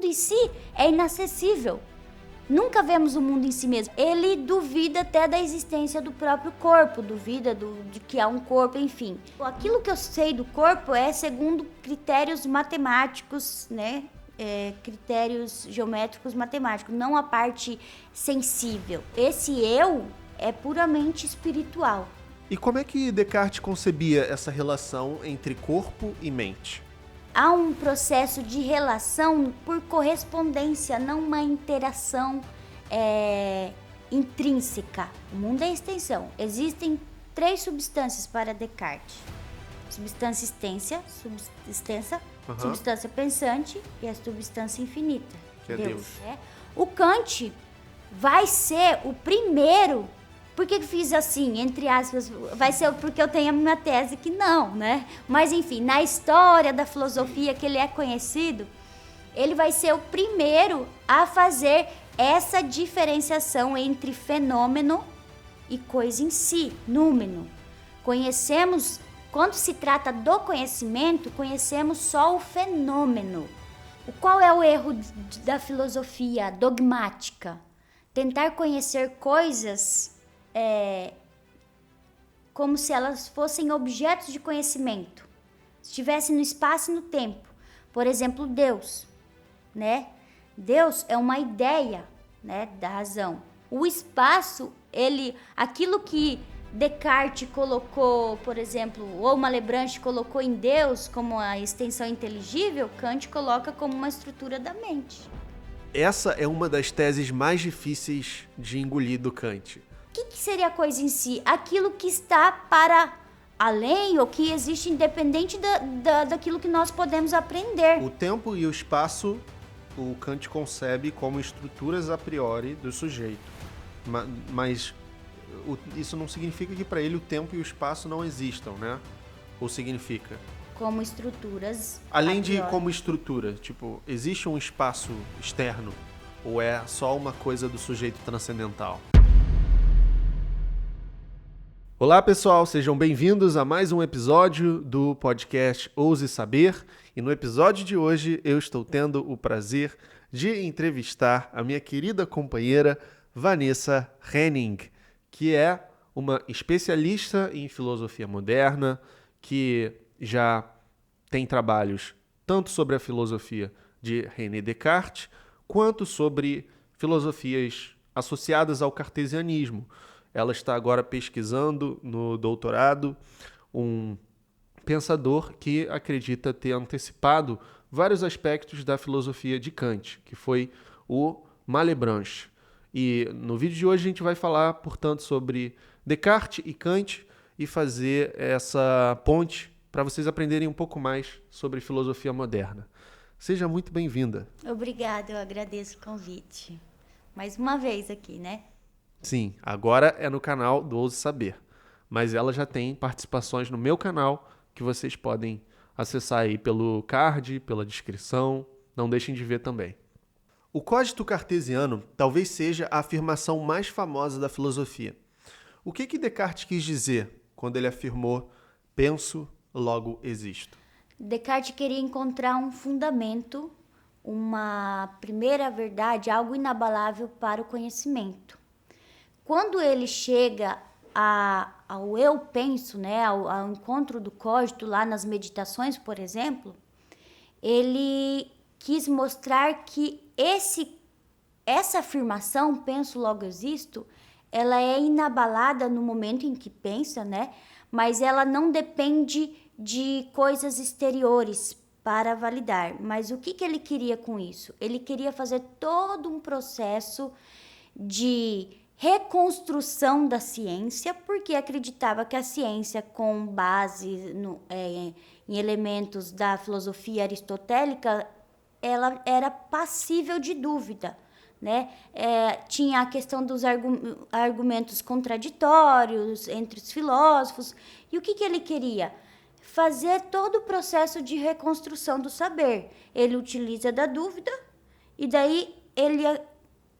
mundo em si é inacessível. Nunca vemos o mundo em si mesmo. Ele duvida até da existência do próprio corpo, duvida de que há um corpo, enfim. Aquilo que eu sei do corpo é segundo critérios matemáticos, né? Critérios geométricos matemáticos, não a parte sensível. Esse eu é puramente espiritual. E como é que Descartes concebia essa relação entre corpo e mente? Há um processo de relação por correspondência, não uma interação intrínseca. O mundo é extensão. Existem 3 substâncias para Descartes. Substância extensa, substância pensante e a substância infinita. Que é Deus. O Kant vai ser o primeiro. Por que fiz assim, entre aspas? Vai ser porque eu tenho a minha tese que não, né? Mas enfim, na história da filosofia que ele é conhecido, ele vai ser o primeiro a fazer essa diferenciação entre fenômeno e coisa em si, númeno. Conhecemos, quando se trata do conhecimento, conhecemos só o fenômeno. Qual é o erro da filosofia dogmática? Tentar conhecer coisas como se elas fossem objetos de conhecimento, estivessem no espaço e no tempo. Por exemplo, Deus, né? Deus é uma ideia, né, da razão. O espaço, aquilo que Descartes colocou, por exemplo, ou Malebranche colocou em Deus como a extensão inteligível, Kant coloca como uma estrutura da mente. Essa é uma das teses mais difíceis de engolir do Kant. O que seria a coisa em si? Aquilo que está para além ou que existe independente daquilo que nós podemos aprender. O tempo e o espaço, o Kant concebe como estruturas a priori do sujeito. Mas isso não significa que para ele o tempo e o espaço não existam, né? Ou significa? Como estruturas. Além de como estrutura, tipo, existe um espaço externo ou é só uma coisa do sujeito transcendental? Olá pessoal, sejam bem-vindos a mais um episódio do podcast Ouse Saber, e no episódio de hoje eu estou tendo o prazer de entrevistar a minha querida companheira Vanessa Henning, que é uma especialista em filosofia moderna, que já tem trabalhos tanto sobre a filosofia de René Descartes, quanto sobre filosofias associadas ao cartesianismo. Ela está agora pesquisando no doutorado um pensador que acredita ter antecipado vários aspectos da filosofia de Kant, que foi o Malebranche. E no vídeo de hoje a gente vai falar, portanto, sobre Descartes e Kant e fazer essa ponte para vocês aprenderem um pouco mais sobre filosofia moderna. Seja muito bem-vinda. Obrigada, eu agradeço o convite. Mais uma vez aqui, né? Sim, agora é no canal do Ouse Saber, mas ela já tem participações no meu canal que vocês podem acessar aí pelo card, pela descrição, não deixem de ver também. O cogito cartesiano talvez seja a afirmação mais famosa da filosofia. O que Descartes quis dizer quando ele afirmou penso, logo existo? Descartes queria encontrar um fundamento, uma primeira verdade, algo inabalável para o conhecimento. Quando ele chega ao eu penso, né, ao encontro do cogito lá nas meditações, por exemplo, ele quis mostrar que essa afirmação, penso logo existo, ela é inabalada no momento em que pensa, né, mas ela não depende de coisas exteriores para validar. Mas o que ele queria com isso? Ele queria fazer todo um processo de reconstrução da ciência, porque acreditava que a ciência, com base em elementos da filosofia aristotélica, ela era passível de dúvida, né? Tinha a questão dos argumentos contraditórios entre os filósofos. E o que ele queria? Fazer todo o processo de reconstrução do saber. Ele utiliza da dúvida e daí ele,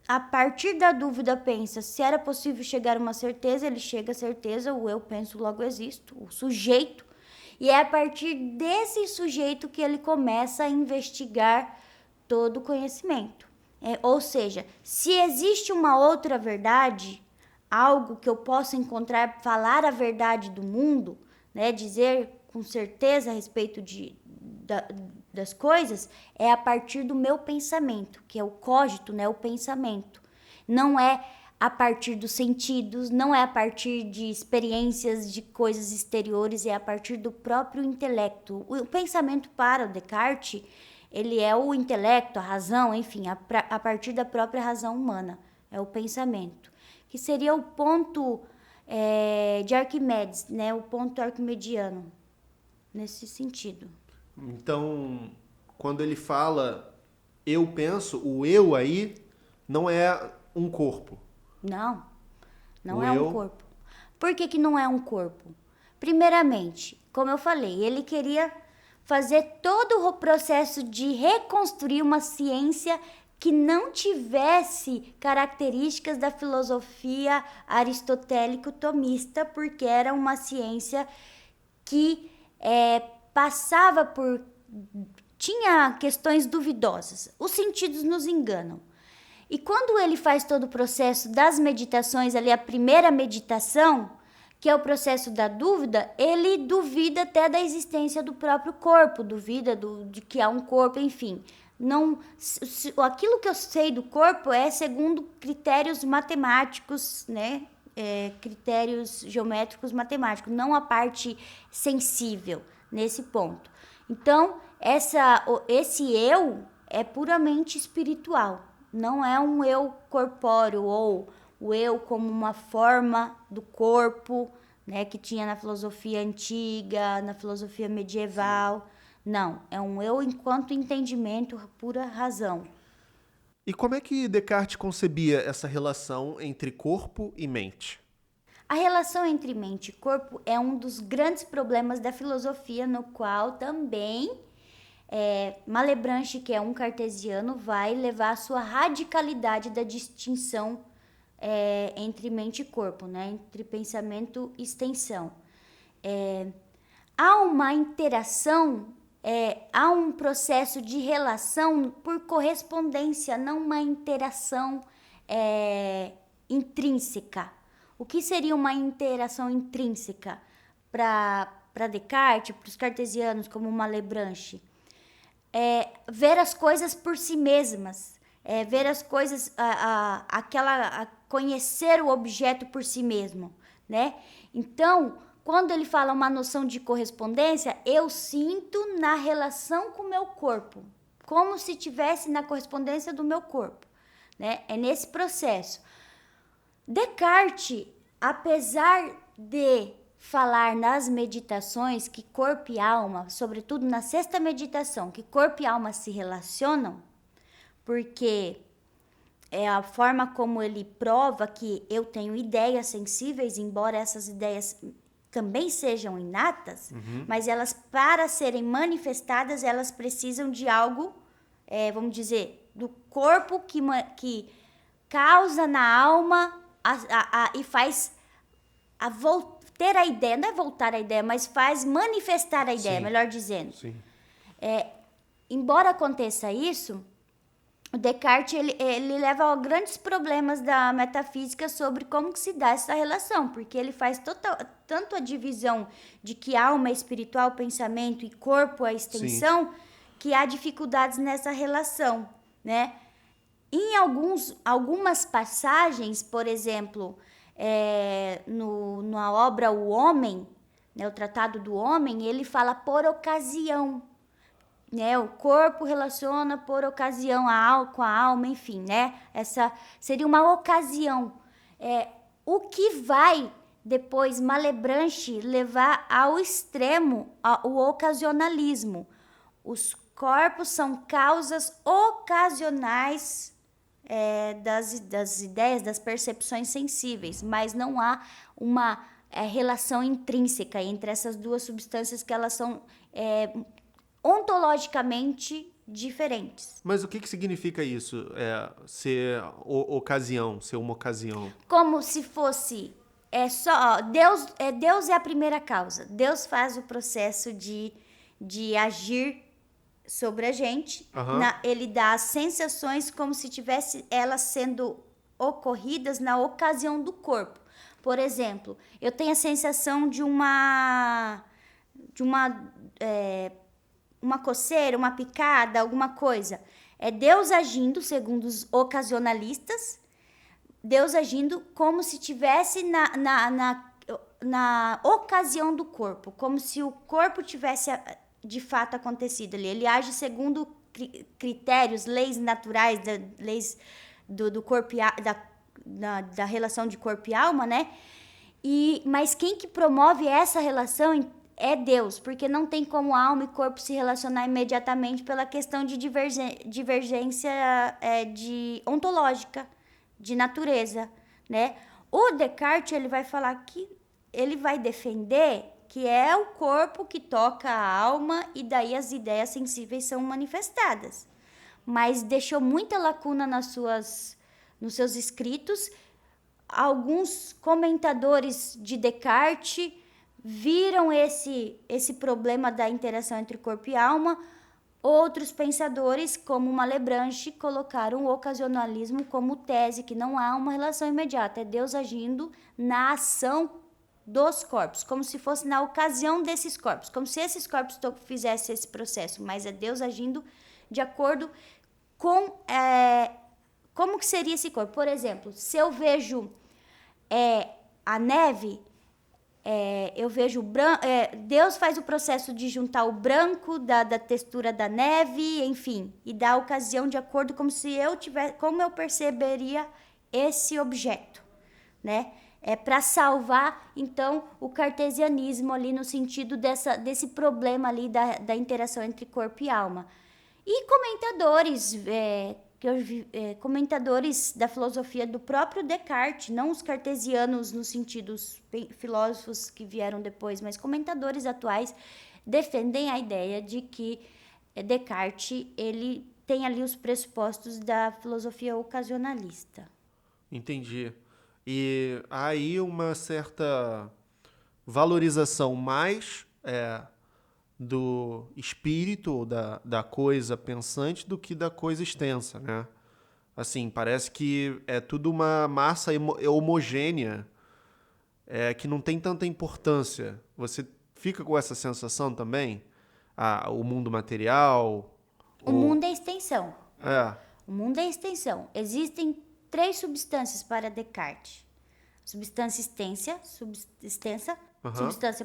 a partir da dúvida, pensa se era possível chegar a uma certeza, ele chega à certeza, o eu penso, logo existo, o sujeito. E é a partir desse sujeito que ele começa a investigar todo conhecimento. Ou seja, se existe uma outra verdade, algo que eu possa encontrar, falar a verdade do mundo, né, dizer com certeza a respeito das coisas, é a partir do meu pensamento, que é o cogito, né, o pensamento. Não é a partir dos sentidos, não é a partir de experiências de coisas exteriores, é a partir do próprio intelecto. O pensamento para o Descartes, ele é o intelecto, a razão, enfim, a partir da própria razão humana, é o pensamento, que seria o ponto de Arquimedes, né, o ponto arquimediano, nesse sentido. Então, quando ele fala eu penso, o eu aí não é um corpo. Não é um corpo. Por que não é um corpo? Primeiramente, como eu falei, ele queria fazer todo o processo de reconstruir uma ciência que não tivesse características da filosofia aristotélico-tomista, porque era uma ciência que passava por... tinha questões duvidosas. Os sentidos nos enganam. E quando ele faz todo o processo das meditações, ali a primeira meditação, que é o processo da dúvida, ele duvida até da existência do próprio corpo, duvida de que há um corpo, enfim. Não, aquilo que eu sei do corpo é segundo critérios matemáticos, né? Critérios geométricos matemáticos, não a parte sensível nesse ponto. Então, esse eu é puramente espiritual, não é um eu corpóreo ou o eu como uma forma do corpo, né, que tinha na filosofia antiga, na filosofia medieval. Não, é um eu enquanto entendimento, pura razão. E como é que Descartes concebia essa relação entre corpo e mente? A relação entre mente e corpo é um dos grandes problemas da filosofia, no qual também Malebranche, que é um cartesiano, vai levar a sua radicalidade da distinção entre mente e corpo, né? Entre pensamento e extensão. Há uma interação, há um processo de relação por correspondência, não uma interação intrínseca. O que seria uma interação intrínseca para Descartes, para os cartesianos como Malebranche? Ver as coisas por si mesmas, ver as coisas, conhecer o objeto por si mesmo, né? Então, quando ele fala uma noção de correspondência, eu sinto na relação com o meu corpo, como se estivesse na correspondência do meu corpo, né? É nesse processo. Descartes, apesar de falar nas meditações que corpo e alma, sobretudo na sexta meditação, que corpo e alma se relacionam, porque é a forma como ele prova que eu tenho ideias sensíveis, embora essas ideias também sejam inatas, mas elas, para serem manifestadas, elas precisam de algo, vamos dizer, do corpo que causa na alma e faz ter a ideia, não é voltar a ideia, mas faz manifestar a ideia, melhor dizendo. Sim. Embora aconteça isso, o Descartes ele leva a grandes problemas da metafísica sobre como que se dá essa relação, porque ele faz tanto a divisão de que alma é espiritual, pensamento, e corpo é extensão, que há dificuldades nessa relação, né? Em algumas passagens, por exemplo, na obra O Homem, né, o Tratado do Homem, ele fala por ocasião, né? O corpo relaciona por ocasião com a alma, enfim, né? Essa seria uma ocasião. O que vai depois Malebranche levar ao extremo o ocasionalismo. Os corpos são causas ocasionais das ideias, das percepções sensíveis, mas não há uma relação intrínseca entre essas duas substâncias, que elas são ontologicamente diferentes. Mas o que significa isso? Ser ocasião, ser uma ocasião? Como se fosse só Deus é a primeira causa. Deus faz o processo de agir sobre a gente. Aham. Ele dá as sensações como se tivesse elas sendo ocorridas na ocasião do corpo. Por exemplo, eu tenho a sensação de uma coceira, uma picada, alguma coisa. É Deus agindo, segundo os ocasionalistas, Deus agindo como se tivesse na ocasião do corpo, como se o corpo tivesse de fato acontecido ali. Ele age segundo critérios, leis naturais, leis do corpo da relação de corpo e alma, né? Mas quem que promove essa relação é Deus, porque não tem como alma e corpo se relacionar imediatamente pela questão de divergência ontológica, de natureza, né? O Descartes, ele vai falar que ele vai defender que é o corpo que toca a alma e daí as ideias sensíveis são manifestadas. Mas deixou muita lacuna nos seus escritos. Alguns comentadores de Descartes viram esse problema da interação entre corpo e alma. Outros pensadores, como Malebranche, colocaram o ocasionalismo como tese, que não há uma relação imediata, é Deus agindo na ação dos corpos, como se fosse na ocasião desses corpos, como se esses corpos fizessem esse processo, mas é Deus agindo de acordo com como que seria esse corpo. Por exemplo, se eu vejo a neve, eu vejo Deus faz o processo de juntar o branco da textura da neve, enfim, e dá a ocasião de acordo como eu perceberia esse objeto, né? Para salvar, então, o cartesianismo ali no sentido desse problema ali da interação entre corpo e alma. E comentadores da filosofia do próprio Descartes, não os cartesianos no sentido filósofos que vieram depois, mas comentadores atuais defendem a ideia de que Descartes ele tem ali os pressupostos da filosofia ocasionalista. Entendi. E há aí uma certa valorização mais do espírito ou da coisa pensante do que da coisa extensa, né? Assim, parece que é tudo uma massa homogênea que não tem tanta importância. Você fica com essa sensação também? O mundo material? O mundo é extensão. É. O mundo é extensão. Existem 3 substâncias para Descartes. Substância extensa, substância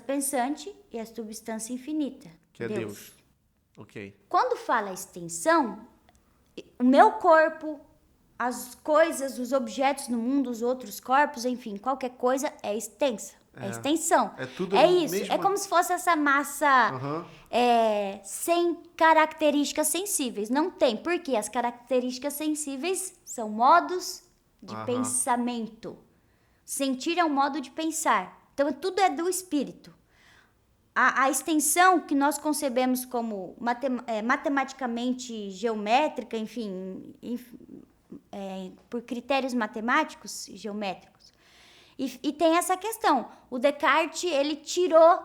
pensante e a substância infinita. Que é Deus. Ok. Quando fala extensão, o meu corpo, as coisas, os objetos no mundo, os outros corpos, enfim, qualquer coisa é extensa. É extensão. É tudo isso. mesmo... É como se fosse essa massa sem características sensíveis. Não tem. Porque as características sensíveis são modos de pensamento. Sentir é um modo de pensar. Então, tudo é do espírito. A extensão que nós concebemos como matematicamente geométrica, enfim, por critérios matemáticos e geométricos. E tem essa questão. O Descartes, ele tirou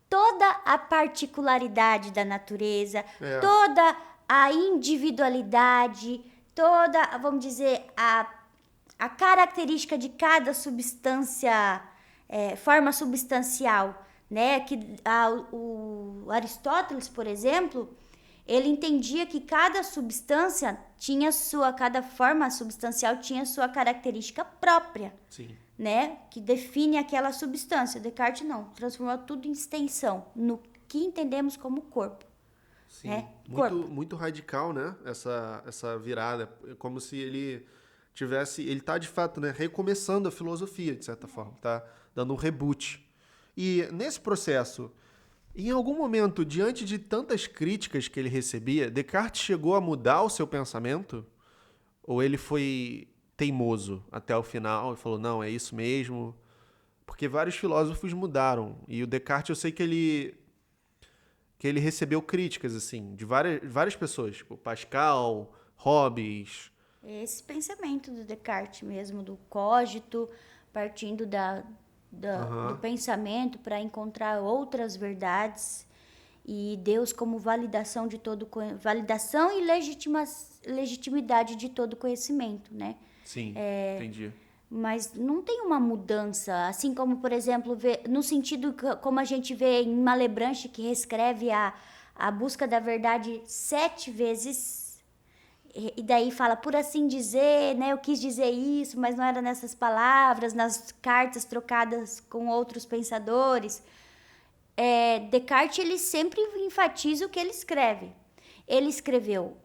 toda a particularidade da natureza, toda a individualidade, toda, vamos dizer, a característica de cada substância, forma substancial, né? O Aristóteles, por exemplo, ele entendia que cada substância cada forma substancial tinha sua característica própria. Sim. Né? Que define aquela substância. Descartes não, transformou tudo em extensão, no que entendemos como corpo. Sim, muito radical, né? Essa virada, como se ele tá de fato, né, recomeçando a filosofia, de certa forma, tá dando um reboot. E nesse processo, em algum momento, diante de tantas críticas que ele recebia, Descartes chegou a mudar o seu pensamento? Ou ele foi teimoso até o final e falou, não, é isso mesmo? Porque vários filósofos mudaram. E o Descartes, eu sei que ele recebeu críticas, assim, de várias pessoas, tipo Pascal, Hobbes. Esse pensamento do Descartes mesmo, do cogito, partindo do pensamento para encontrar outras verdades. e Deus como validação de todo validação e legitimidade de todo conhecimento, né? Sim, entendi. Mas não tem uma mudança, assim como, por exemplo, no sentido como a gente vê em Malebranche, que reescreve a busca da verdade 7 vezes, e daí fala, por assim dizer, né, eu quis dizer isso, mas não era nessas palavras, nas cartas trocadas com outros pensadores. Descartes, ele sempre enfatiza o que ele escreve. Ele escreveu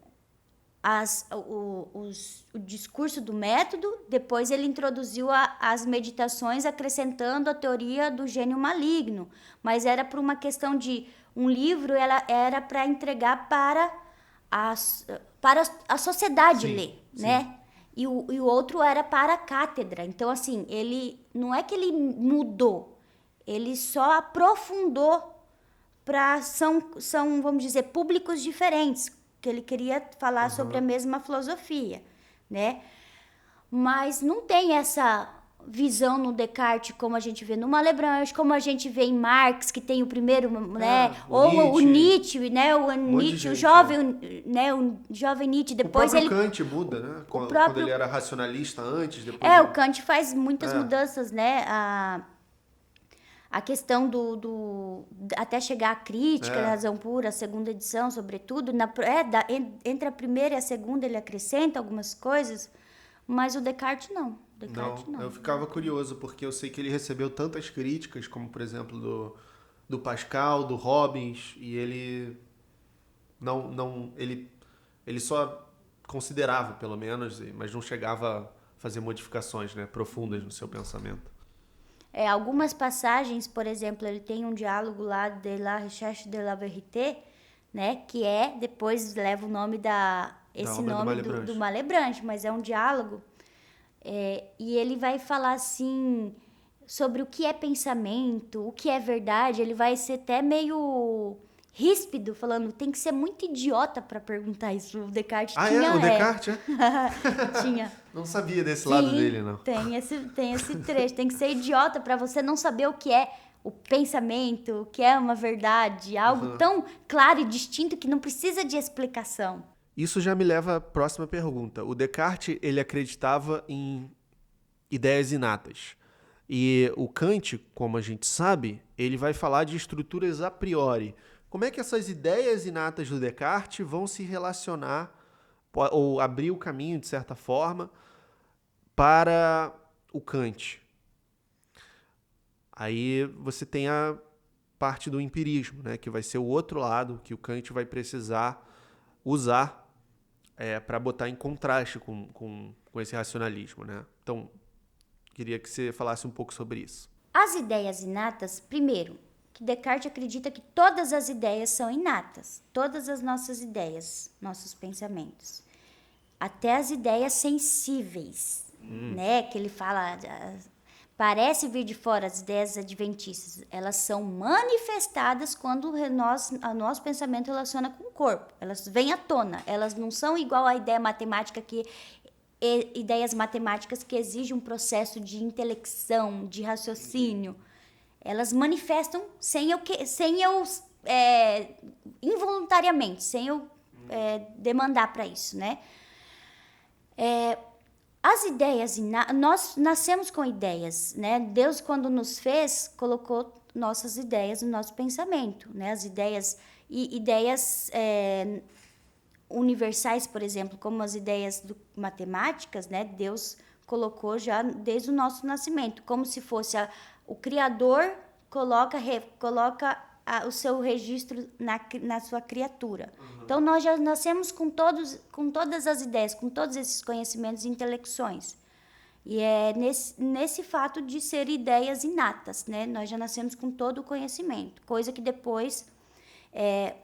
o discurso do método, depois ele introduziu as meditações, acrescentando a teoria do gênio maligno, mas era por uma questão de um livro, ela era para entregar para a sociedade ler, né? E o outro era para a cátedra. Então, assim, ele não é que ele mudou, ele só aprofundou são, vamos dizer, públicos diferentes, que ele queria falar sobre a mesma filosofia, né? Mas não tem essa visão no Descartes como a gente vê no Malebranche, como a gente vê em Marx, que tem o primeiro, né? Ou o Nietzsche, né? O jovem Nietzsche. Depois o próprio Kant muda, né? Quando ele era racionalista antes, depois... o Kant faz muitas mudanças, né? A questão até chegar à crítica da razão pura, a segunda edição, sobretudo, entre a primeira e a segunda ele acrescenta algumas coisas, mas o Descartes não. Não. Eu ficava curioso, porque eu sei que ele recebeu tantas críticas, como, por exemplo, do Pascal, do Robbins, e ele ele só considerava, pelo menos, mas não chegava a fazer modificações, né, profundas no seu pensamento. Algumas passagens, por exemplo, ele tem um diálogo lá de La Recherche de la Vérité, né, que depois leva o nome do Malebranche, mas é um diálogo, e ele vai falar assim sobre o que é pensamento, o que é verdade. Ele vai ser até meio ríspido, falando, tem que ser muito idiota para perguntar isso. O Descartes tinha... O Descartes, tinha. Não sabia desse lado dele, não. Tem esse trecho. Tem que ser idiota para você não saber o que é o pensamento, o que é uma verdade. Algo tão claro e distinto que não precisa de explicação. Isso já me leva à próxima pergunta. O Descartes, ele acreditava em ideias inatas. E o Kant, como a gente sabe, ele vai falar de estruturas a priori. Como é que essas ideias inatas do Descartes vão se relacionar ou abrir o caminho, de certa forma, para o Kant? Aí você tem a parte do empirismo, né, que vai ser o outro lado que o Kant vai precisar usar para botar em contraste com esse racionalismo, né? Então, queria que você falasse um pouco sobre isso. As ideias inatas, primeiro, que Descartes acredita que todas as ideias são inatas, todas as nossas ideias, nossos pensamentos, até as ideias sensíveis, né? Que ele fala, parece vir de fora as ideias adventistas, elas são manifestadas quando o nosso pensamento relaciona com o corpo, elas vêm à tona, elas não são igual à ideia matemática ideias matemáticas que exigem um processo de intelecção, de raciocínio. Elas manifestam involuntariamente, sem eu demandar para isso, né? As ideias, nós nascemos com ideias, né? Deus, quando nos fez, colocou nossas ideias no nosso pensamento, né? As ideias universais, por exemplo, como as ideias matemáticas, né? Deus colocou já desde o nosso nascimento, como se fosse o Criador coloca o seu registro na sua criatura. Então, nós já nascemos com todas as ideias, com todos esses conhecimentos e intelecções. E é nesse fato de ser ideias inatas, né? Nós já nascemos com todo o conhecimento, coisa que depois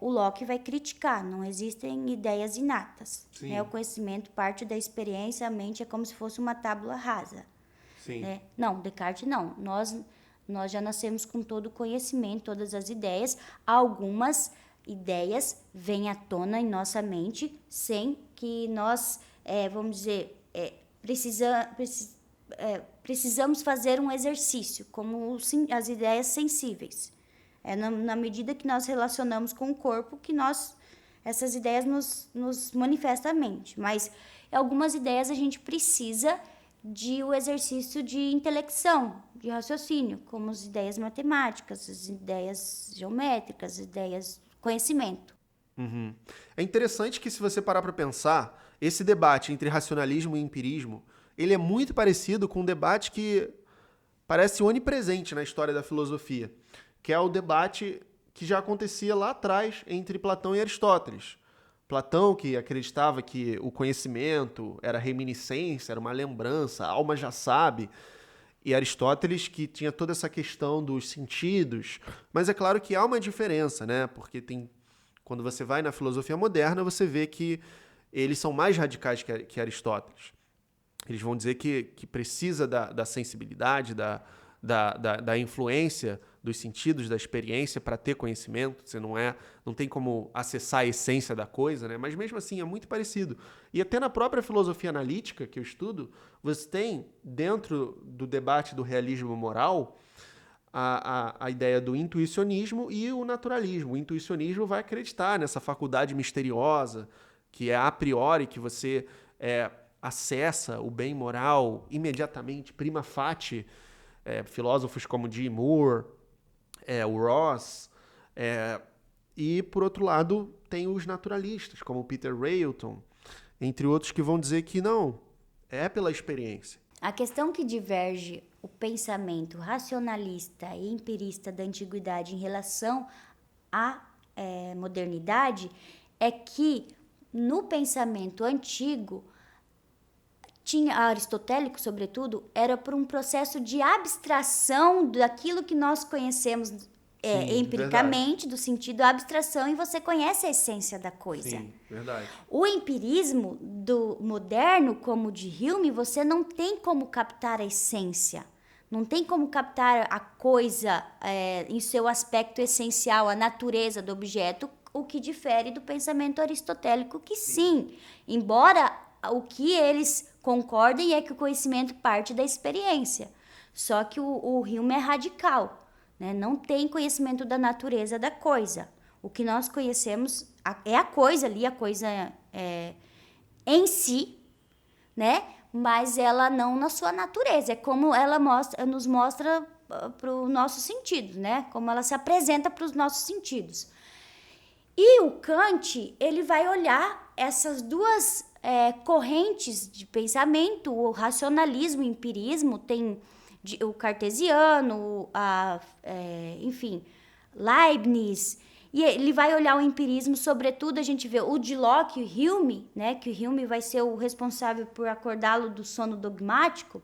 o Locke vai criticar. Não existem ideias inatas. Né? O conhecimento parte da experiência, a mente é como se fosse uma tábua rasa. Sim. Né? Não, Descartes não. Nós já nascemos com todo o conhecimento, todas as ideias. Algumas ideias vêm à tona em nossa mente sem que nós, vamos dizer, precisamos fazer um exercício, como as ideias sensíveis. É na medida que nós relacionamos com o corpo que essas ideias nos manifestam a mente. Mas algumas ideias a gente precisa de o exercício de intelecção, de raciocínio, como as ideias matemáticas, as ideias geométricas, as ideias conhecimento. Uhum. É interessante que, se você parar para pensar, esse debate entre racionalismo e empirismo, ele é muito parecido com um debate que parece onipresente na história da filosofia, que é o debate que já acontecia lá atrás entre Platão e Aristóteles. Platão, que acreditava que o conhecimento era reminiscência, era uma lembrança, a alma já sabe, e Aristóteles, que tinha toda essa questão dos sentidos. Mas é claro que há uma diferença, né? Porque quando você vai na filosofia moderna, você vê que eles são mais radicais que Aristóteles. Eles vão dizer que precisa da sensibilidade, da influência dos sentidos, da experiência para ter conhecimento. Você não tem como acessar a essência da coisa, né? Mas mesmo assim é muito parecido. E até na própria filosofia analítica que eu estudo, você tem, dentro do debate do realismo moral, a ideia do intuicionismo e o naturalismo. O intuicionismo vai acreditar nessa faculdade misteriosa, que é a priori, que você acessa o bem moral imediatamente, prima facie. Filósofos como G. Moore, o Ross, e, por outro lado, tem os naturalistas, como Peter Railton, entre outros, que vão dizer que não, é pela experiência. A questão que diverge o pensamento racionalista e empirista da antiguidade em relação à modernidade é que, no pensamento antigo, aristotélico, sobretudo, era por um processo de abstração daquilo que nós conhecemos empiricamente, verdade. Do sentido abstração, e você conhece a essência da coisa. Sim, verdade. O empirismo do moderno, como o de Hume, você não tem como captar a essência. Não tem como captar a coisa em seu aspecto essencial, a natureza do objeto, o que difere do pensamento aristotélico, que sim, embora o que eles concordem é que o conhecimento parte da experiência. Só que o Hume é radical, né? Não tem conhecimento da natureza da coisa. O que nós conhecemos é a coisa ali, a coisa em si, né? Mas ela não na sua natureza. É como ela nos mostra para os nossos sentidos, né? Como ela se apresenta para os nossos sentidos. E o Kant, ele vai olhar essas duas correntes de pensamento, o racionalismo e o empirismo, tem o cartesiano, enfim, Leibniz, e ele vai olhar o empirismo, sobretudo a gente vê o de Locke e o Hume, né, que o Hume vai ser o responsável por acordá-lo do sono dogmático,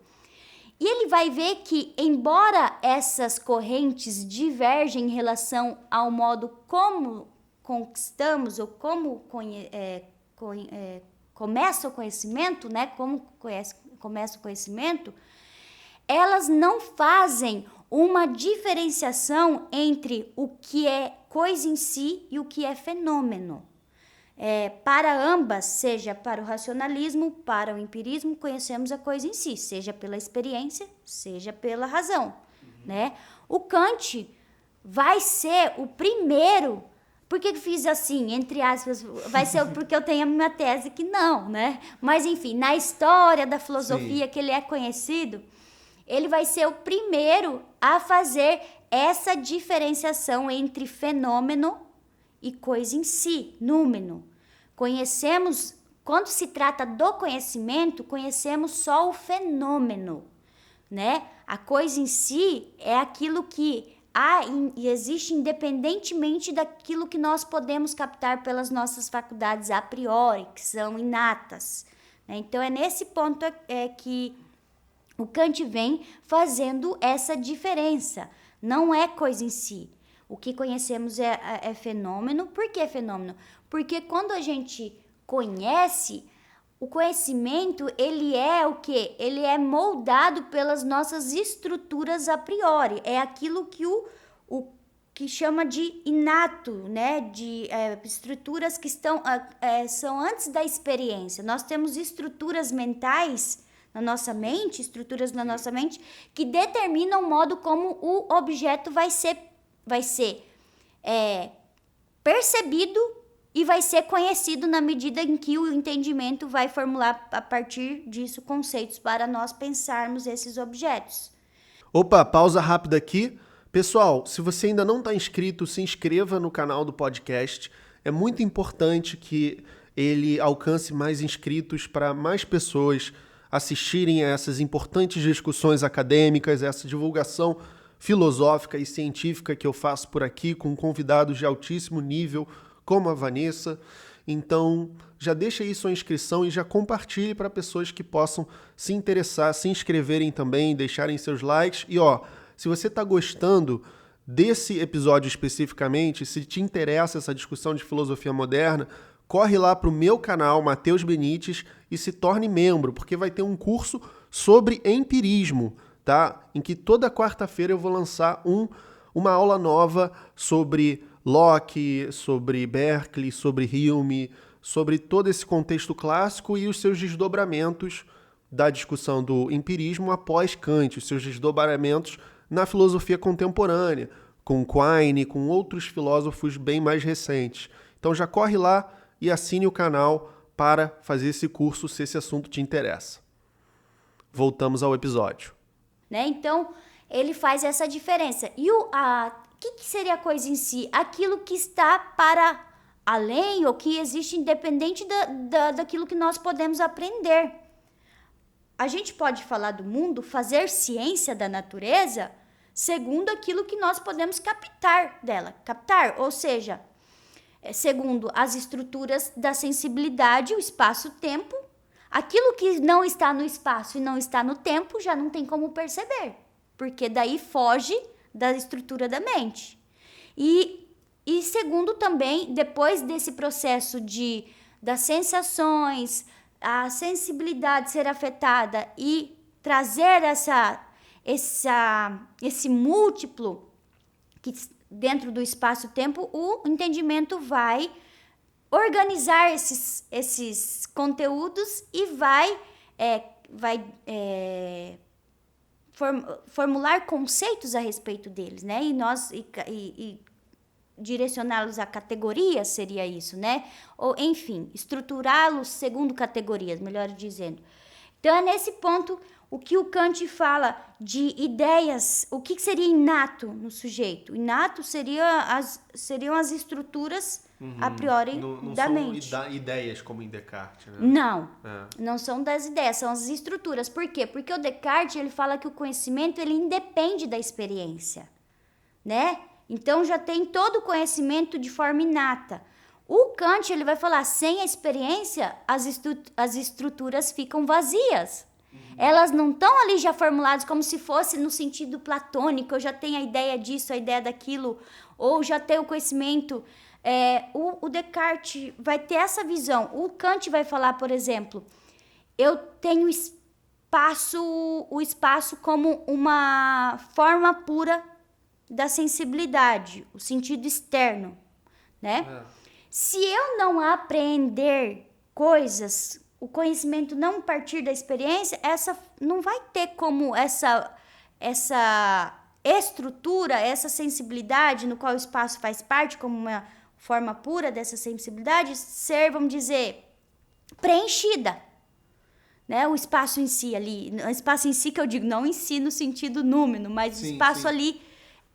e ele vai ver que, embora essas correntes divergem em relação ao modo como conquistamos ou como começa o conhecimento, né? Como começa o conhecimento, elas não fazem uma diferenciação entre o que é coisa em si e o que é fenômeno. Para ambas, seja para o racionalismo, para o empirismo, conhecemos a coisa em si, seja pela experiência, seja pela razão, né? O Kant vai ser o primeiro. Por que fiz assim, entre aspas? Vai ser porque eu tenho a minha tese que não, né? Mas, enfim, na história da filosofia, sim, que ele é conhecido, ele vai ser o primeiro a fazer essa diferenciação entre fenômeno e coisa em si, númeno. Conhecemos, quando se trata do conhecimento, conhecemos só o fenômeno, né? A coisa em si é aquilo que e existe independentemente daquilo que nós podemos captar pelas nossas faculdades a priori, que são inatas. Então, é nesse ponto que o Kant vem fazendo essa diferença. Não é coisa em si. O que conhecemos é fenômeno. Por que fenômeno? Porque quando a gente conhece, o conhecimento, ele é o quê? Ele é moldado pelas nossas estruturas a priori. É aquilo que o que chama de inato, né? De estruturas que são antes da experiência. Nós temos estruturas mentais na nossa mente, que determinam o modo como o objeto vai ser percebido e vai ser conhecido na medida em que o entendimento vai formular a partir disso conceitos para nós pensarmos esses objetos. Opa, pausa rápida aqui. Pessoal, se você ainda não está inscrito, se inscreva no canal do podcast. É muito importante que ele alcance mais inscritos para mais pessoas assistirem a essas importantes discussões acadêmicas, essa divulgação filosófica e científica que eu faço por aqui com convidados de altíssimo nível, como a Vanessa. Então, já deixa aí sua inscrição e já compartilhe para pessoas que possam se interessar, se inscreverem também, deixarem seus likes. E se você está gostando desse episódio especificamente, se te interessa essa discussão de filosofia moderna, corre lá para o meu canal, Matheus Benites, e se torne membro, porque vai ter um curso sobre empirismo, tá? Em que toda quarta-feira eu vou lançar uma aula nova sobre Locke, sobre Berkeley, sobre Hume, sobre todo esse contexto clássico e os seus desdobramentos da discussão do empirismo após Kant, os seus desdobramentos na filosofia contemporânea, com Quine, com outros filósofos bem mais recentes. Então já corre lá e assine o canal para fazer esse curso se esse assunto te interessa. Voltamos ao episódio. Então, ele faz essa diferença. E o que seria a coisa em si? Aquilo que está para além ou que existe independente daquilo que nós podemos aprender. A gente pode falar do mundo, fazer ciência da natureza, segundo aquilo que nós podemos captar dela. Captar, ou seja, segundo as estruturas da sensibilidade, o espaço-tempo. Aquilo que não está no espaço e não está no tempo já não tem como perceber, porque daí foge da estrutura da mente. E segundo também, depois desse processo das sensações, a sensibilidade ser afetada e trazer esse múltiplo que dentro do espaço-tempo, o entendimento vai organizar esses conteúdos e vai formular conceitos a respeito deles, né? E direcioná-los a categorias seria isso, né? Ou, enfim, estruturá-los segundo categorias, melhor dizendo. Então, é nesse ponto o que o Kant fala de ideias, o que seria inato no sujeito. Inato seriam as estruturas a priori da mente. Não são ideias como em Descartes, né? Não são das ideias, são as estruturas. Por quê? Porque o Descartes ele fala que o conhecimento ele independe da experiência, né? Então já tem todo o conhecimento de forma inata. O Kant ele vai falar, sem a experiência, as estruturas ficam vazias. Elas não estão ali já formuladas como se fosse no sentido platônico, eu já tenho a ideia disso, a ideia daquilo, ou já tenho o conhecimento. O Descartes vai ter essa visão. O Kant vai falar, por exemplo, eu tenho o espaço como uma forma pura da sensibilidade, o sentido externo, né? Se eu não apreender coisas, o conhecimento não partir da experiência, não vai ter como essa estrutura, essa sensibilidade no qual o espaço faz parte, como uma forma pura dessa sensibilidade, ser, vamos dizer, preenchida, né? O espaço em si ali, o espaço em si que eu digo, não em si no sentido número, mas o espaço ali,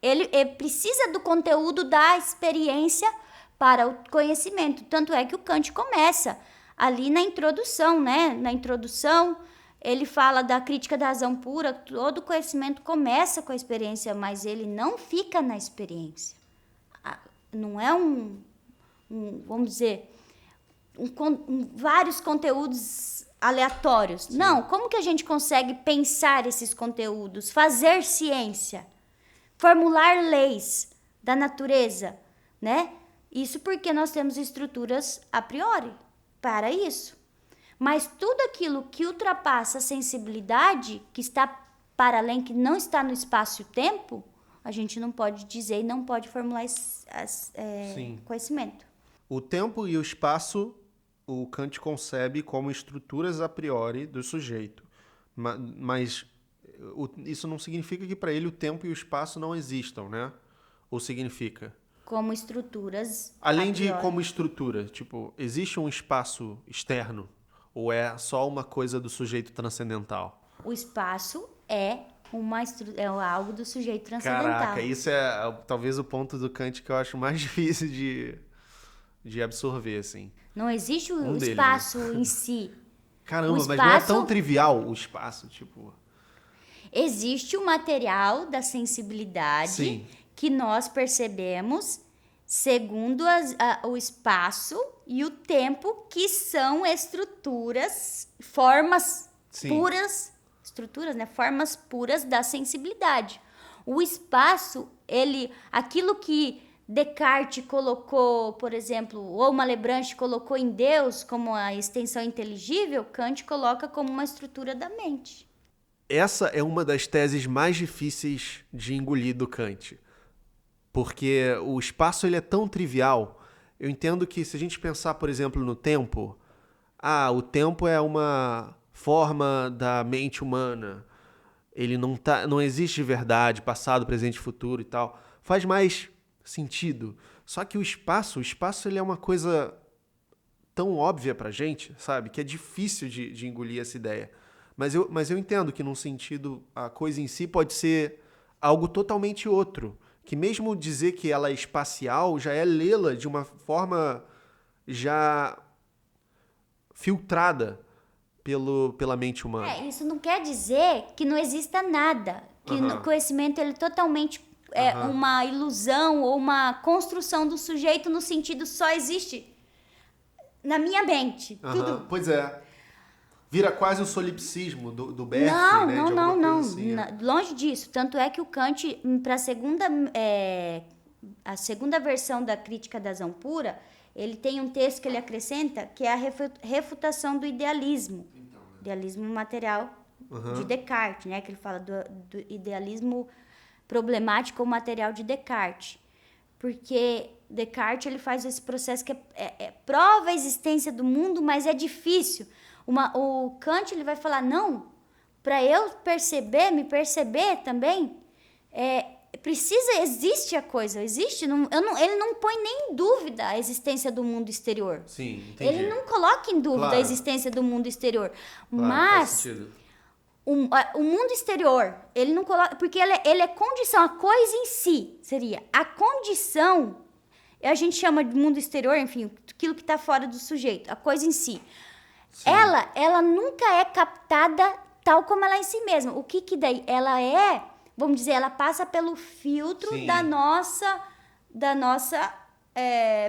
ele precisa do conteúdo da experiência para o conhecimento. Tanto é que o Kant começa ali na introdução, né? Na introdução, ele fala da crítica da razão pura, todo conhecimento começa com a experiência, mas ele não fica na experiência. Não é vamos dizer, vários conteúdos aleatórios. Sim. Não, como que a gente consegue pensar esses conteúdos, fazer ciência, formular leis da natureza, né? Isso porque nós temos estruturas a priori para isso. Mas tudo aquilo que ultrapassa a sensibilidade, que está para além, que não está no espaço e o tempo, a gente não pode dizer e não pode formular conhecimento. O tempo e o espaço, o Kant concebe como estruturas a priori do sujeito. Mas isso não significa que para ele o tempo e o espaço não existam, né? Ou significa? como estruturas. Além a de priori. como estrutura, tipo, existe um espaço externo? Ou é só uma coisa do sujeito transcendental? O espaço é é algo do sujeito transcendental. Caraca, isso é talvez o ponto do Kant que eu acho mais difícil de absorver, assim. Não existe o Um deles, espaço em si. Caramba, O mas não é espaço- tão trivial o espaço, tipo... Existe o material da sensibilidade Sim. que nós percebemos segundo o espaço e o tempo, que são estruturas, formas Sim. puras, estruturas, né? Formas puras da sensibilidade. O espaço, aquilo que Descartes colocou, por exemplo, ou Malebranche colocou em Deus como a extensão inteligível, Kant coloca como uma estrutura da mente. Essa é uma das teses mais difíceis de engolir do Kant. Porque o espaço ele é tão trivial. Eu entendo que se a gente pensar, por exemplo, no tempo, o tempo é uma forma da mente humana. Ele não existe de verdade, passado, presente e futuro e tal. Faz mais sentido. Só que o espaço ele é uma coisa tão óbvia pra gente, sabe? Que é difícil de engolir essa ideia. Mas eu entendo que, num sentido, a coisa em si pode ser algo totalmente outro. Que mesmo dizer que ela é espacial já é lê-la de uma forma já filtrada pela mente humana. Isso não quer dizer que não exista nada, que o conhecimento ele totalmente é uma ilusão ou uma construção do sujeito no sentido só existe na minha mente. Tudo. Pois é. Vira quase o solipsismo do Berkeley, Não, né? não, de não, alguma não. coisa assim. Longe disso. Tanto é que o Kant, para a segunda versão da Crítica da Razão Pura, ele tem um texto que ele acrescenta, que é a refutação do idealismo. Idealismo material de Descartes, né? Que ele fala do idealismo problemático ou material de Descartes. Porque Descartes ele faz esse processo que prova a existência do mundo, mas é difícil. O Kant ele vai falar, não, para eu me perceber também, existe a coisa, existe. Ele não põe nem em dúvida a existência do mundo exterior. Sim, entendi. Ele não coloca em dúvida Claro. a existência do mundo exterior. Claro, faz Mas sentido. o mundo exterior, ele não coloca, porque ele é condição, a coisa em si seria a condição, a gente chama de mundo exterior, enfim, aquilo que está fora do sujeito, a coisa em si. Sim. Ela nunca é captada tal como ela é em si mesma. O que daí? Ela vamos dizer, ela passa pelo filtro Sim. da nossa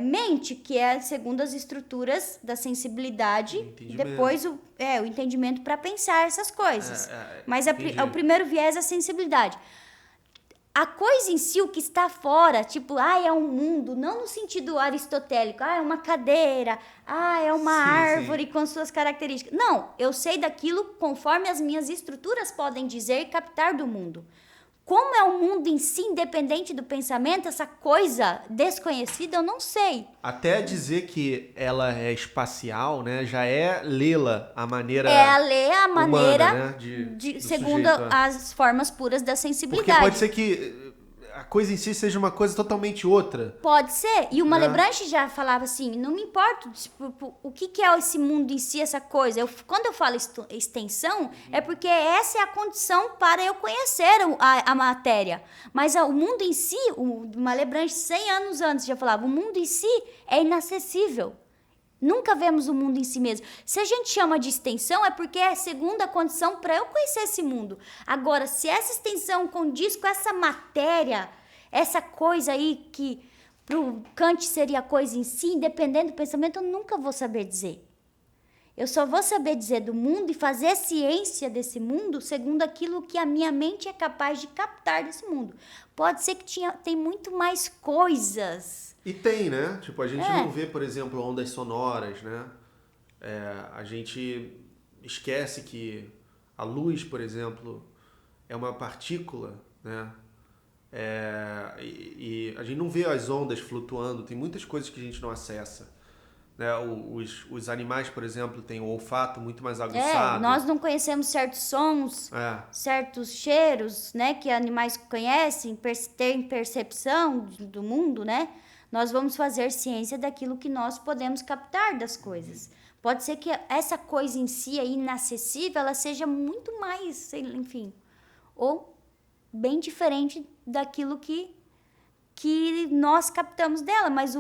mente, que é segundo as estruturas da sensibilidade, e Entendimento. depois o entendimento para pensar essas coisas. Mas entendi. o primeiro viés é a sensibilidade. A coisa em si, o que está fora, tipo, é um mundo, não no sentido aristotélico, é uma cadeira, é uma Sim, árvore sim. com suas características. Não, eu sei daquilo conforme as minhas estruturas podem dizer e captar do mundo. Como é o mundo em si, independente do pensamento, essa coisa desconhecida, eu não sei. Até dizer que ela é espacial, né? Já é lê-la a maneira Ler a maneira humana, né? Do segundo sujeito, as formas puras da Porque sensibilidade. pode ser que a coisa em si seja uma coisa totalmente outra. Pode ser. E o Malebranche já falava assim, não me importa o que é esse mundo em si, essa coisa. Quando eu falo extensão, é porque essa é a condição para eu conhecer a matéria. Mas o mundo em si, o Malebranche 100 anos antes já falava, o mundo em si é inacessível. Nunca vemos o mundo em si mesmo. Se a gente chama de extensão, é porque é a segunda condição para eu conhecer esse mundo. Agora, se essa extensão condiz com essa matéria, essa coisa aí que para o Kant seria a coisa em si, independente do pensamento, eu nunca vou saber dizer. Eu só vou saber dizer do mundo e fazer ciência desse mundo segundo aquilo que a minha mente é capaz de captar desse mundo. Pode ser que tem muito mais coisas. E tem, né? Tipo, a gente não vê, por exemplo, ondas sonoras, né? A gente esquece que a luz, por exemplo, é uma partícula, né? E a gente não vê as ondas flutuando, tem muitas coisas que a gente não acessa. Né? Os animais, por exemplo, têm o olfato muito mais aguçado. Nós não conhecemos certos sons, certos cheiros, né, que animais conhecem, têm percepção do mundo, né? Nós vamos fazer ciência daquilo que nós podemos captar das coisas. Pode ser que essa coisa em si, inacessível, ela seja muito mais, enfim, ou bem diferente daquilo que nós captamos dela. Mas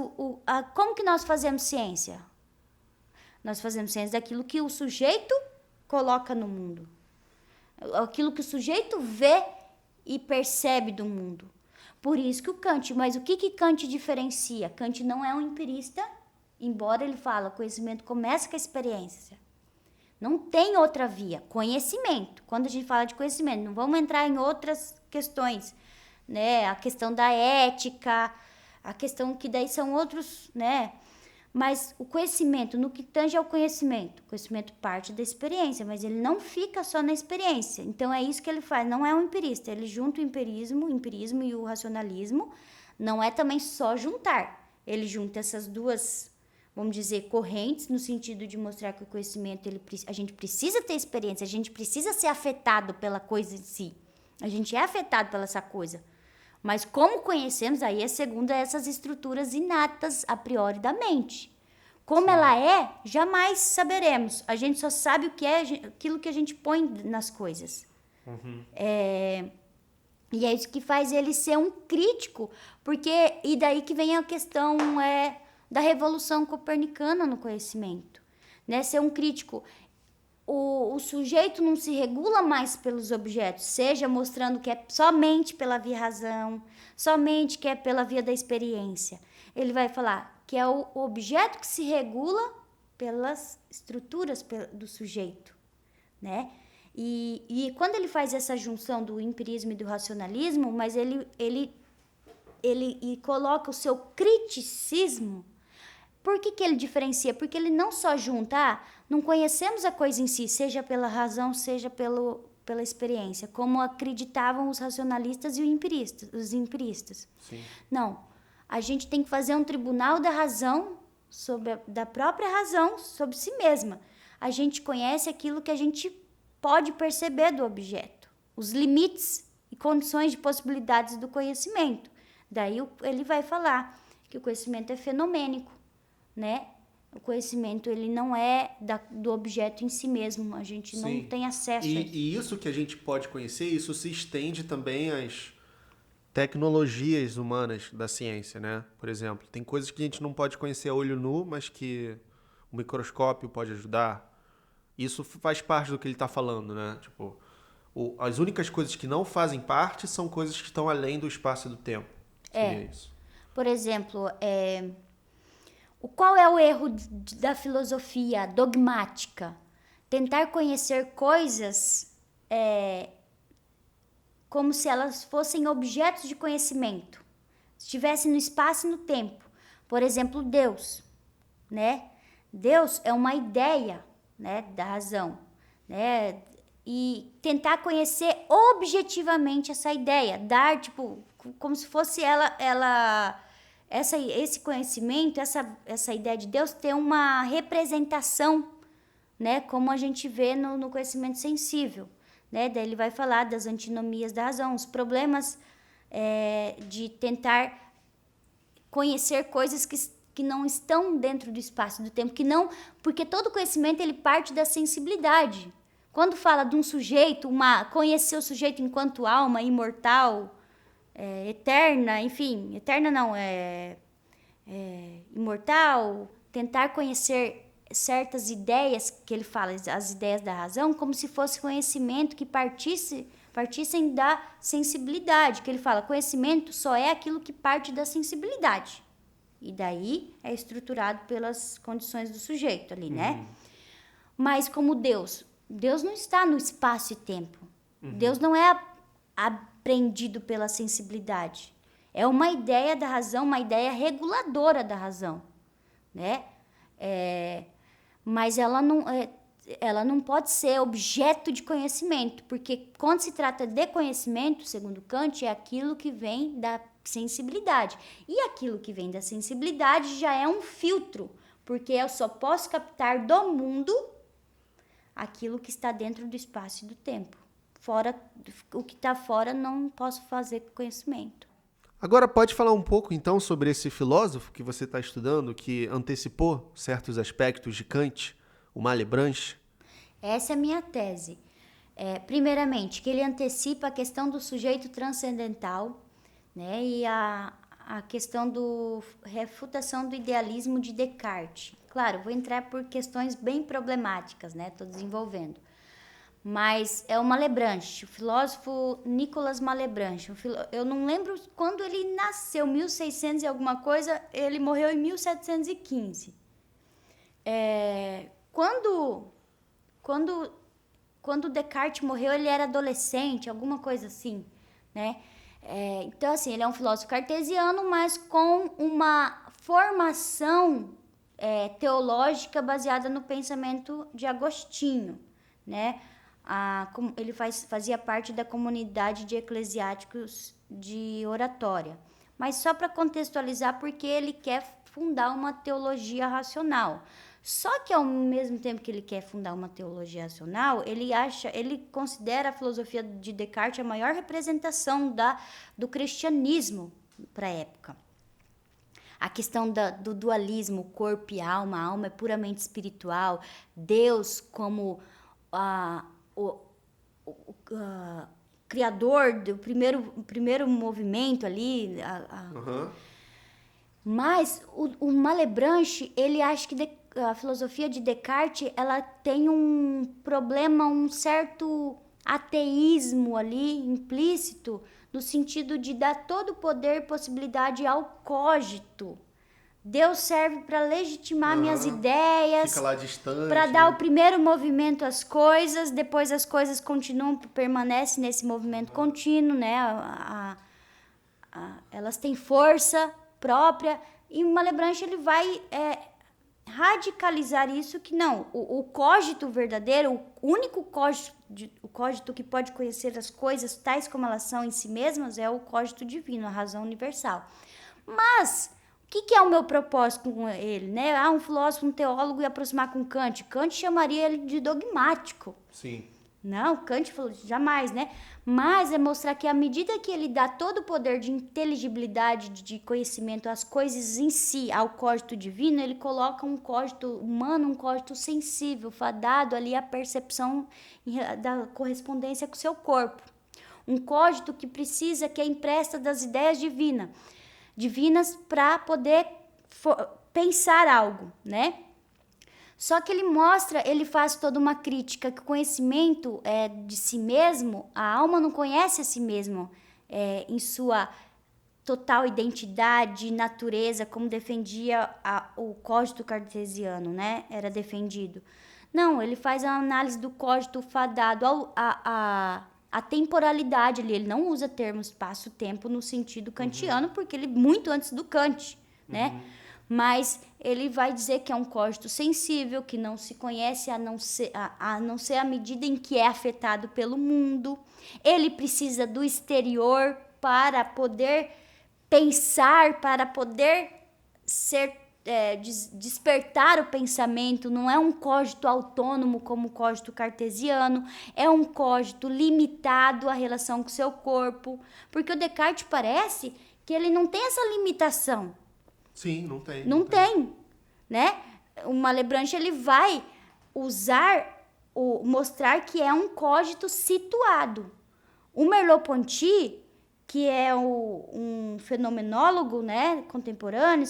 como que nós fazemos ciência? Nós fazemos ciência daquilo que o sujeito coloca no mundo. Aquilo que o sujeito vê e percebe do mundo. Por isso que o Kant, mas o que Kant diferencia? Kant não é um empirista, embora ele fala, conhecimento começa com a experiência. Não tem outra via. Conhecimento. Quando a gente fala de conhecimento, não vamos entrar em outras questões, né? A questão da ética, a questão que daí são outros, né? Mas o conhecimento, no que tange ao conhecimento, o conhecimento parte da experiência, mas ele não fica só na experiência. Então é isso que ele faz, não é um empirista, ele junta o empirismo e o racionalismo, não é também só juntar. Ele junta essas duas, vamos dizer, correntes, no sentido de mostrar que o conhecimento, a gente precisa ter experiência, a gente precisa ser afetado pela coisa em si. A gente é afetado pela essa coisa. Mas como conhecemos, aí é segundo essas estruturas inatas a priori da mente. Como ela é, jamais saberemos. A gente só sabe o que é aquilo que a gente põe nas coisas. E é isso que faz ele ser um crítico, e daí que vem a questão da revolução copernicana no conhecimento. Né? Ser um crítico. O sujeito não se regula mais pelos objetos, seja mostrando que é somente pela via razão, somente que é pela via da experiência. Ele vai falar que é o objeto que se regula pelas estruturas do sujeito, né? E quando ele faz essa junção do empirismo e do racionalismo, mas ele coloca o seu criticismo. Por que ele diferencia? Porque ele não só junta, não conhecemos a coisa em si, seja pela razão, seja pela experiência, como acreditavam os racionalistas e os empiristas. Sim. Não, a gente tem que fazer um tribunal da razão, da própria razão, sobre si mesma. A gente conhece aquilo que a gente pode perceber do objeto, os limites e condições de possibilidades do conhecimento. Daí ele vai falar que o conhecimento é fenomênico. Né? O conhecimento ele não é do objeto em si mesmo, a gente não tem acesso a isso. E isso que a gente pode conhecer, isso se estende também às tecnologias humanas da ciência, né? Por exemplo, tem coisas que a gente não pode conhecer a olho nu, mas que o microscópio pode ajudar. Isso faz parte do que ele está falando, né? Tipo, as únicas coisas que não fazem parte são coisas que estão além do espaço e do tempo. Seria isso. Por exemplo, qual é o erro da filosofia dogmática? Tentar conhecer coisas como se elas fossem objetos de conhecimento, estivessem no espaço e no tempo. Por exemplo, Deus, né? Deus é uma ideia, né, da razão, né? E tentar conhecer objetivamente essa ideia, dar tipo como se fosse esse conhecimento, essa ideia de Deus ter uma representação, né, como a gente vê no conhecimento sensível, né? Daí ele vai falar das antinomias da razão, os problemas de tentar conhecer coisas que não estão dentro do espaço e do tempo, porque todo conhecimento ele parte da sensibilidade. Quando fala de um sujeito, conhecer o sujeito enquanto alma imortal, eterna, enfim, eterna não, imortal, tentar conhecer certas ideias que ele fala, as ideias da razão, como se fosse conhecimento que partissem da sensibilidade, que ele fala, conhecimento só é aquilo que parte da sensibilidade. E daí é estruturado pelas condições do sujeito ali, né? Mas como Deus não está no espaço e tempo. Deus não é apreendido pela sensibilidade. É uma ideia da razão, uma ideia reguladora da razão, né? Mas ela não pode ser objeto de conhecimento, porque quando se trata de conhecimento, segundo Kant, é aquilo que vem da sensibilidade. E aquilo que vem da sensibilidade já é um filtro, porque eu só posso captar do mundo aquilo que está dentro do espaço e do tempo. O que está fora não posso fazer com conhecimento. Agora pode falar um pouco então sobre esse filósofo que você está estudando, que antecipou certos aspectos de Kant, o Malebranche? Essa é a minha tese. Primeiramente, que ele antecipa a questão do sujeito transcendental, né, e a questão da refutação do idealismo de Descartes. Claro, vou entrar por questões bem problemáticas, né, estou desenvolvendo. Mas é o Malebranche, o filósofo Nicolas Malebranche. Eu não lembro quando ele nasceu, 1600 e alguma coisa, ele morreu em 1715. Quando Descartes morreu, ele era adolescente, alguma coisa assim, né? Então, assim, ele é um filósofo cartesiano, mas com uma formação teológica baseada no pensamento de Agostinho, né? Ele fazia parte da comunidade de eclesiásticos de oratória. Mas só para contextualizar, porque ele quer fundar uma teologia racional. Só que ao mesmo tempo que ele quer fundar uma teologia racional, ele considera a filosofia de Descartes a maior representação do cristianismo para a época. A questão do dualismo, corpo e alma, a alma é puramente espiritual, Deus como o criador do primeiro movimento ali. Mas o Malebranche, ele acha que a filosofia de Descartes, ela tem um problema, um certo ateísmo ali implícito, no sentido de dar todo o poder e possibilidade ao cógito. Deus serve para legitimar minhas ideias, fica lá distante, para dar o primeiro movimento às coisas, depois as coisas permanecem nesse movimento contínuo, né? Elas têm força própria, e o Malebranche ele vai radicalizar isso, que não, o cógito verdadeiro, o único cógito que pode conhecer as coisas tais como elas são em si mesmas é o cógito divino, a razão universal. Mas o que é o meu propósito com ele, né? Um filósofo, um teólogo ia aproximar com Kant. Kant chamaria ele de dogmático. Sim. Não, Kant falou jamais, né? Mas é mostrar que à medida que ele dá todo o poder de inteligibilidade, de conhecimento às coisas em si, ao cógito divino, ele coloca um cógito humano, um cógito sensível, fadado ali à percepção da correspondência com o seu corpo. Um cógito que é empresta das ideias divinas para poder pensar algo, né? Só que ele faz toda uma crítica que o conhecimento de si mesmo, a alma não conhece a si mesma em sua total identidade, natureza, como defendia o cógito cartesiano, né? Era defendido. Não, ele faz a análise do cógito fadado a temporalidade ali. Ele não usa termo espaço-tempo no sentido kantiano, porque ele muito antes do Kant, né? Mas ele vai dizer que é um cógito sensível, que não se conhece a não ser à medida em que é afetado pelo mundo. Ele precisa do exterior para poder pensar, para poder despertar o pensamento. Não é um cógito autônomo como o cógito cartesiano, é um cógito limitado à relação com o seu corpo, porque o Descartes parece que ele não tem essa limitação. Sim, não tem. Não tem, né? O Malebranche ele vai mostrar que é um cógito situado. O Merleau-Ponty, que é um fenomenólogo, né, contemporâneo,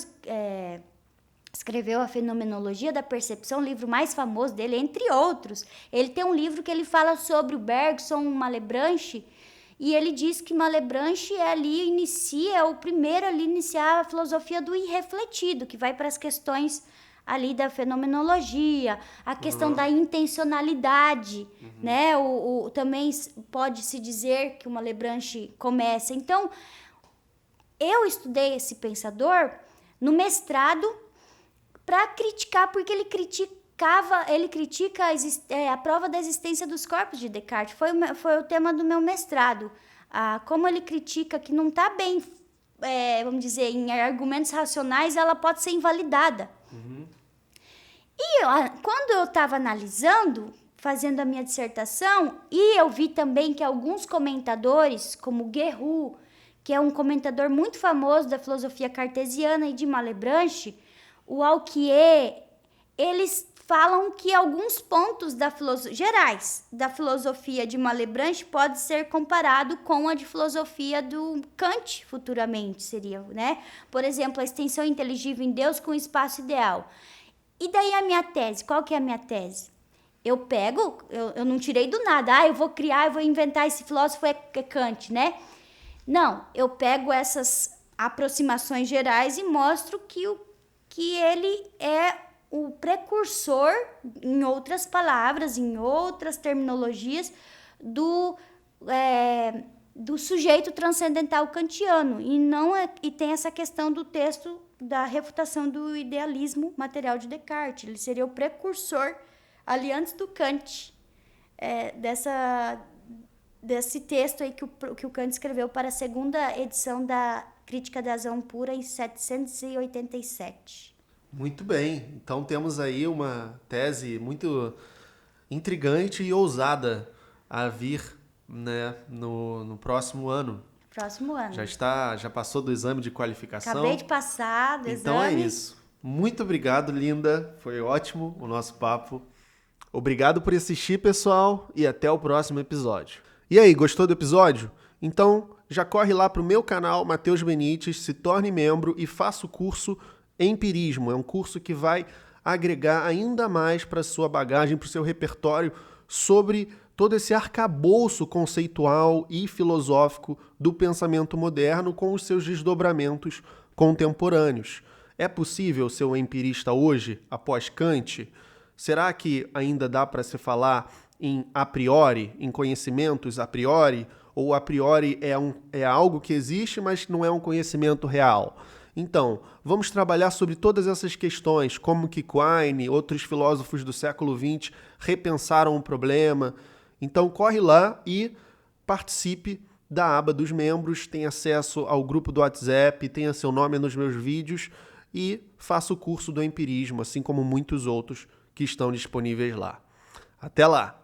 escreveu A Fenomenologia da Percepção, o livro mais famoso dele, entre outros. Ele tem um livro que ele fala sobre o Bergson, o Malebranche, e ele diz que Malebranche é o primeiro a iniciar a filosofia do irrefletido, que vai para as questões ali da fenomenologia, a questão da intencionalidade, né? Também pode-se dizer que o Malebranche começa. Então, eu estudei esse pensador no mestrado para criticar, porque ele critica a prova da existência dos corpos de Descartes. Foi o tema do meu mestrado. Como ele critica que não está bem, vamos dizer, em argumentos racionais, ela pode ser invalidada. E quando eu estava analisando, fazendo a minha dissertação, e eu vi também que alguns comentadores, como Guerrero, que é um comentador muito famoso da filosofia cartesiana e de Malebranche, o Alquier, eles falam que alguns pontos gerais da filosofia de Malebranche pode ser comparado com a de filosofia do Kant, futuramente seria, né? Por exemplo, a extensão inteligível em Deus com o espaço ideal. E daí a minha tese, qual que é a minha tese? Eu não tirei do nada, eu vou inventar esse filósofo é Kant, né? Não, eu pego essas aproximações gerais e mostro que ele é o precursor, em outras palavras, em outras terminologias, do sujeito transcendental kantiano. E tem essa questão do texto da refutação do idealismo material de Descartes. Ele seria o precursor, ali antes do Kant, desse texto aí que o Kant escreveu para a segunda edição da Crítica da Razão Pura em 787. Muito bem, então temos aí uma tese muito intrigante e ousada a vir, né, no próximo ano. Próximo ano. Já passou do exame de qualificação? Acabei de passar do então exame. É isso. Muito obrigado, Linda. Foi ótimo o nosso papo. Obrigado por assistir, pessoal, e até o próximo episódio. E aí, gostou do episódio? Então, já corre lá pro meu canal, Matheus Benites, se torne membro e faça o curso Empirismo. É um curso que vai agregar ainda mais para sua bagagem, para o seu repertório sobre todo esse arcabouço conceitual e filosófico do pensamento moderno com os seus desdobramentos contemporâneos. É possível ser um empirista hoje, após Kant? Será que ainda dá para se falar em a priori, em conhecimentos a priori? Ou a priori é algo que existe, mas não é um conhecimento real? Então, vamos trabalhar sobre todas essas questões, como que Quine e outros filósofos do século XX repensaram o problema. Então, corre lá e participe da aba dos membros, tenha acesso ao grupo do WhatsApp, tenha seu nome nos meus vídeos e faça o curso do empirismo, assim como muitos outros que estão disponíveis lá. Até lá!